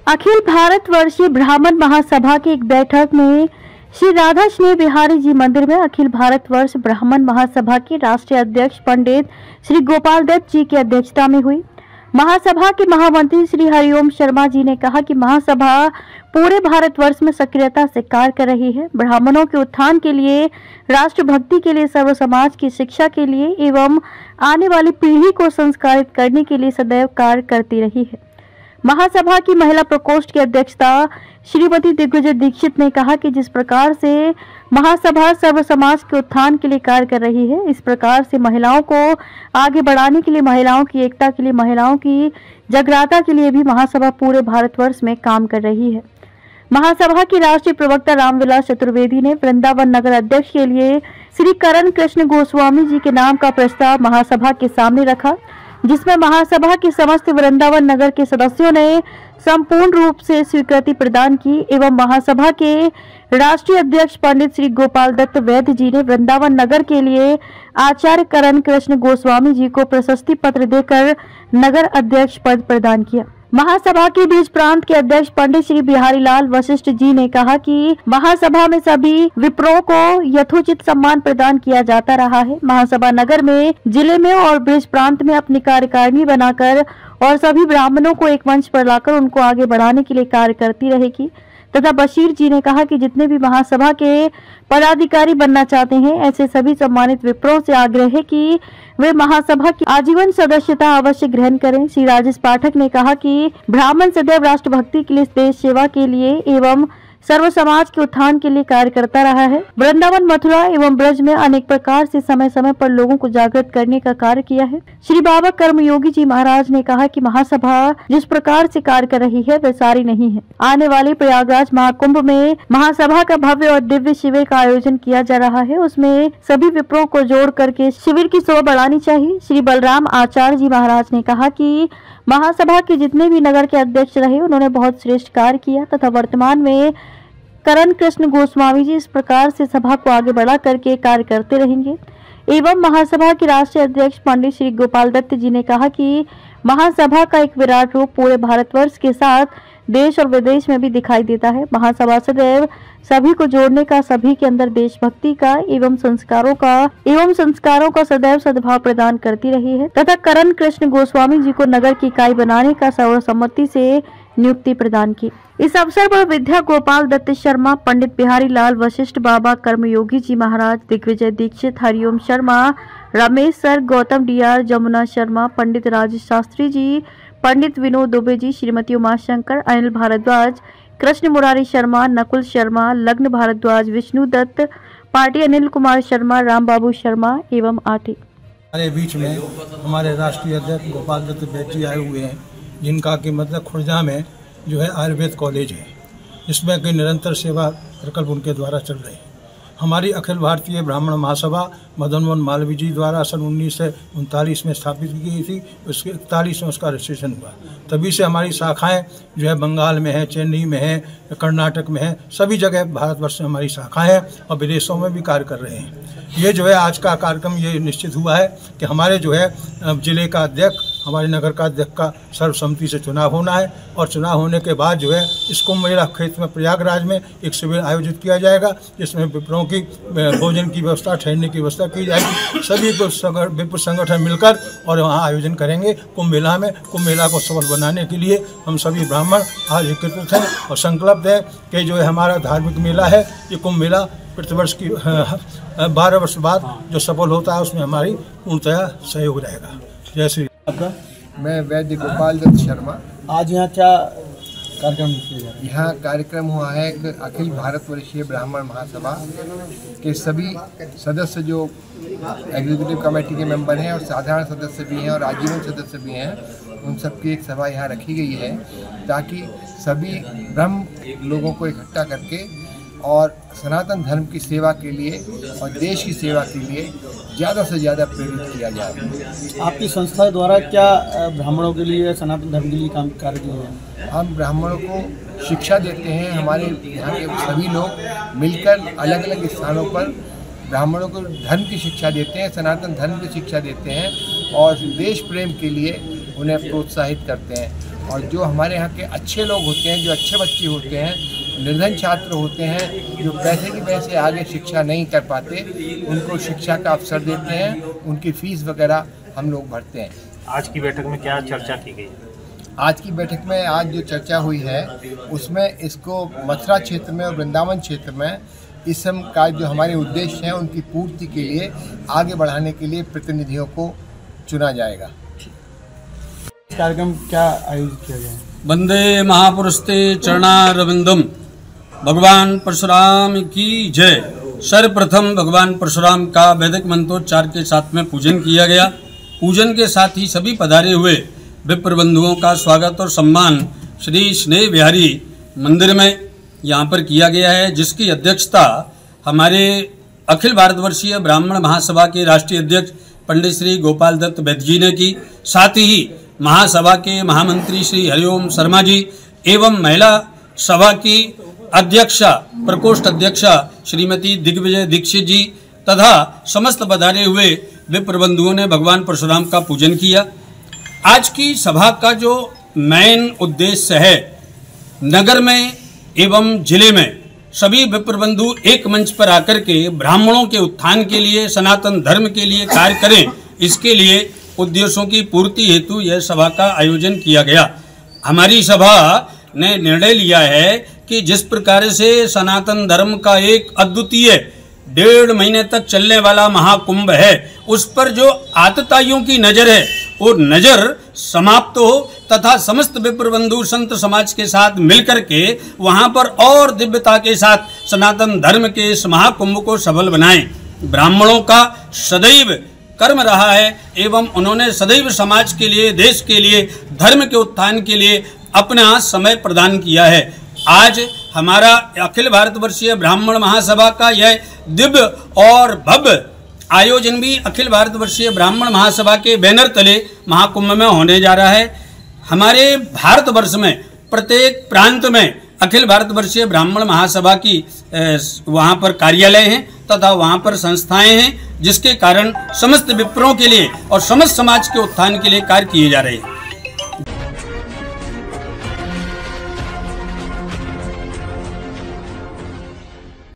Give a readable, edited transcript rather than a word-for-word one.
अखिल भारतवर्षीय ब्राह्मण महासभा की एक बैठक में श्री राधा स्नेह बिहारी जी मंदिर में अखिल भारतवर्ष ब्राह्मण महासभा के राष्ट्रीय अध्यक्ष पंडित श्री गोपाल दत्त जी की अध्यक्षता में हुई। महासभा के महामंत्री श्री हरिओम शर्मा जी ने कहा कि महासभा पूरे भारतवर्ष में सक्रियता से कार्य कर रही है। ब्राह्मणों के उत्थान के लिए, राष्ट्रभक्ति के लिए, सर्व समाज की शिक्षा के लिए एवं आने वाली पीढ़ी को संस्कारित करने के लिए सदैव कार्य करती रही है। महासभा की महिला प्रकोष्ठ की अध्यक्षता श्रीमती दिग्विजय दीक्षित ने कहा कि जिस प्रकार से महासभा सर्व समाज के उत्थान के लिए कार्य कर रही है, इस प्रकार से महिलाओं को आगे बढ़ाने के लिए, महिलाओं की एकता के लिए, महिलाओं की जागरूकता के लिए भी महासभा पूरे भारतवर्ष में काम कर रही है। महासभा की राष्ट्रीय प्रवक्ता रामविलास चतुर्वेदी ने वृंदावन नगर अध्यक्ष के लिए श्री करण कृष्ण गोस्वामी जी के नाम का प्रस्ताव महासभा के सामने रखा, जिसमें महासभा के समस्त वृंदावन नगर के सदस्यों ने संपूर्ण रूप से स्वीकृति प्रदान की एवं महासभा के राष्ट्रीय अध्यक्ष पंडित श्री गोपाल दत्त वैद्य जी ने वृंदावन नगर के लिए आचार्य करण कृष्ण गोस्वामी जी को प्रशस्ति पत्र देकर नगर अध्यक्ष पद प्रदान किया। महासभा के बीच प्रांत के अध्यक्ष पंडित श्री बिहारी लाल वशिष्ठ जी ने कहा कि महासभा में सभी विप्रों को यथोचित सम्मान प्रदान किया जाता रहा है। महासभा नगर में, जिले में और ब्रिज प्रांत में अपनी कार्यकारिणी बनाकर और सभी ब्राह्मणों को एक मंच पर लाकर उनको आगे बढ़ाने के लिए कार्य करती रहेगी। तथा बशीर जी ने कहा कि जितने भी महासभा के पदाधिकारी बनना चाहते हैं, ऐसे सभी सम्मानित विप्रों से आग्रह है कि वे महासभा की आजीवन सदस्यता अवश्य ग्रहण करें। श्री राजेश पाठक ने कहा कि ब्राह्मण सदैव राष्ट्रभक्ति के लिए, देश सेवा के लिए एवं सर्व समाज के उत्थान के लिए कार्य करता रहा है। वृंदावन, मथुरा एवं ब्रज में अनेक प्रकार से समय समय पर लोगों को जागृत करने का कार्य किया है। श्री बाबा कर्मयोगी जी महाराज ने कहा कि महासभा जिस प्रकार से कार्य कर रही है वह सारी नहीं है। आने वाले प्रयागराज महाकुंभ में महासभा का भव्य और दिव्य शिविर का आयोजन किया जा रहा है। उसमें सभी विप्रों को जोड़ करके शिविर की शोभा बढ़ानी चाहिए। श्री बलराम आचार्य जी महाराज ने कहा कि महासभा के जितने भी नगर के अध्यक्ष रहे, उन्होंने बहुत श्रेष्ठ कार्य किया तथा वर्तमान में करण कृष्ण गोस्वामी जी इस प्रकार से सभा को आगे बढ़ा करके कार्य करते रहेंगे। एवं महासभा के राष्ट्रीय अध्यक्ष पंडित श्री गोपाल दत्त जी ने कहा कि महासभा का एक विराट रूप पूरे भारतवर्ष के साथ देश और विदेश में भी दिखाई देता है। महासभा सदैव सभी को जोड़ने का, सभी के अंदर देशभक्ति का एवं संस्कारों का सदैव सद्भाव प्रदान करती रही है तथा करण कृष्ण गोस्वामी जी को नगर की इकाई बनाने का सर्वसम्मति से नियुक्ति प्रदान की। इस अवसर पर विद्या गोपाल दत्त शर्मा, पंडित बिहारी लाल वशिष्ठ, बाबा कर्मयोगी जी महाराज, दिग्विजय दीक्षित, हरिओम शर्मा, रमेश सर, गौतम डीआर, जमुना शर्मा, पंडित राजेश शास्त्री जी, पंडित विनोद दुबे जी, श्रीमती उमाशंकर, अनिल भारद्वाज, कृष्ण मुरारी शर्मा, नकुल शर्मा, लग्न भारद्वाज, विष्णु दत्त पार्टी, अनिल कुमार शर्मा, राम बाबू शर्मा एवं आठी। हमारे बीच में हमारे राष्ट्रीय अध्यक्ष गोपाल दत्त वैद्य जी आए हुए हैं, जिनका कि मतलब खुर्जा में जो है आयुर्वेद कॉलेज है, इसमें कि निरंतर सेवा प्रकल्प उनके द्वारा चल रहे हैं। हमारी अखिल भारतीय ब्राह्मण महासभा मदन मोहन मालवीय जी द्वारा सन 1939 में स्थापित की गई थी। उसके 41 में उसका रजिस्ट्रेशन हुआ। तभी से हमारी शाखाएं जो है बंगाल में है, चेन्नई में है, कर्नाटक में है, सभी जगह भारतवर्ष में हमारी शाखाएं हैं और विदेशों में भी कार्य कर रहे हैं। ये जो है आज का कार्यक्रम ये निश्चित हुआ है कि हमारे जो है जिले का अध्यक्ष, हमारे नगर का अध्यक्ष का सर्वसम्मति से चुनाव होना है और चुनाव होने के बाद जो है इस कुंभ मेला क्षेत्र में प्रयागराज में एक शिविर आयोजित किया जाएगा, जिसमें विप्रों की भोजन की व्यवस्था, ठहरने की व्यवस्था की जाएगी। सभी विप्र संगठन मिलकर और वहाँ आयोजन करेंगे कुंभ मेला में। कुंभ मेला को सफल बनाने के लिए हम सभी ब्राह्मण आज एकत्रित हैं और संकल्प है कि जो है हमारा धार्मिक मेला है, ये कुंभ मेला प्रतिवर्ष की 12 वर्ष बाद जो सफल होता है उसमें हमारी पूर्णतया सहयोग रहेगा। जय श्री। मैं वैद्य गोपाल दत्त शर्मा। आज यहाँ क्या कार्यक्रम किया जा रहा है? यहाँ कार्यक्रम हुआ है कि अखिल भारतवर्षीय ब्राह्मण महासभा के सभी सदस्य जो एग्जीक्यूटिव कमेटी के मेंबर हैं और साधारण सदस्य भी हैं और आजीवन सदस्य भी हैं, उन सबकी एक सभा यहाँ रखी गई है ताकि सभी ब्रह्म लोगों को इकट्ठा करके और सनातन धर्म की सेवा के लिए और देश की सेवा के लिए ज़्यादा से ज़्यादा प्रेरित किया जाए। आपकी संस्था द्वारा क्या ब्राह्मणों के लिए, सनातन धर्म के लिए काम कार्य किए हैं? हम ब्राह्मणों को शिक्षा देते हैं। हमारे यहाँ के सभी लोग मिलकर अलग अलग स्थानों पर ब्राह्मणों को धर्म की शिक्षा देते हैं, सनातन धर्म की शिक्षा देते हैं और देश प्रेम के लिए उन्हें प्रोत्साहित करते हैं। और जो हमारे यहाँ के अच्छे लोग होते हैं, जो अच्छे बच्चे होते हैं, निर्धन छात्र होते हैं, जो पैसे की वजह से आगे शिक्षा नहीं कर पाते, उनको शिक्षा का अवसर देते हैं, उनकी फीस वगैरह हम लोग भरते हैं। आज की बैठक में क्या चर्चा की गई? आज की बैठक में आज जो चर्चा हुई है उसमें इसको मथुरा क्षेत्र में और वृंदावन क्षेत्र में इस का जो हमारे उद्देश्य हैं उनकी पूर्ति के लिए आगे बढ़ाने के लिए प्रतिनिधियों को चुना जाएगा। कार्यक्रम क्या आयोजित किया गया? वंदे महापुरुषते चरणारविंदम, भगवान परशुराम की जय। सर्वप्रथम भगवान परशुराम का वैदिक मंत्रोच्चार के साथ में पूजन किया गया। पूजन के साथ ही सभी पधारे हुए विप्र बंधुओं का स्वागत और सम्मान श्री स्नेह विहारी मंदिर में यहाँ पर किया गया है, जिसकी अध्यक्षता हमारे अखिल भारतवर्षीय ब्राह्मण महासभा के राष्ट्रीय अध्यक्ष पंडित श्री गोपाल दत्त वैद्य जी ने की। साथ ही महासभा के महामंत्री श्री हरिओम शर्मा जी एवं महिला सभा की अध्यक्षा प्रकोष्ठ अध्यक्षा श्रीमती दिग्विजय दीक्षित जी तथा समस्त पधारे हुए विप्र बंधुओं ने भगवान परशुराम का पूजन किया। आज की सभा का जो मेन उद्देश्य है, नगर में एवं जिले में सभी विप्र बंधु एक मंच पर आकर के ब्राह्मणों के उत्थान के लिए, सनातन धर्म के लिए कार्य करें, इसके लिए उद्देश्यों की पूर्ति हेतु यह सभा का आयोजन किया गया। हमारी सभा ने निर्णय लिया है कि जिस प्रकार से सनातन धर्म का एक अद्वितीय 1.5 महीने तक चलने वाला महाकुंभ है, उस पर जो आतताइयों की नजर है वो नजर समाप्त हो तथा समस्त विप्र बंधु संत समाज के साथ मिलकर के वहां पर और दिव्यता के साथ सनातन धर्म के इस महाकुंभ को सफल बनाएं। ब्राह्मणों का सदैव कर्म रहा है एवं उन्होंने सदैव समाज के लिए, देश के लिए, धर्म के उत्थान के लिए अपना समय प्रदान किया है। आज हमारा अखिल भारतवर्षीय ब्राह्मण महासभा का यह दिव्य और भव्य आयोजन भी अखिल भारतवर्षीय ब्राह्मण महासभा के बैनर तले महाकुंभ में होने जा रहा है। हमारे भारतवर्ष में प्रत्येक प्रांत में अखिल भारतवर्षीय ब्राह्मण महासभा की वहाँ पर कार्यालय हैं तथा वहाँ पर संस्थाएं हैं, जिसके कारण समस्त विप्रों के लिए और समस्त समाज के उत्थान के लिए कार्य किए जा रहे हैं।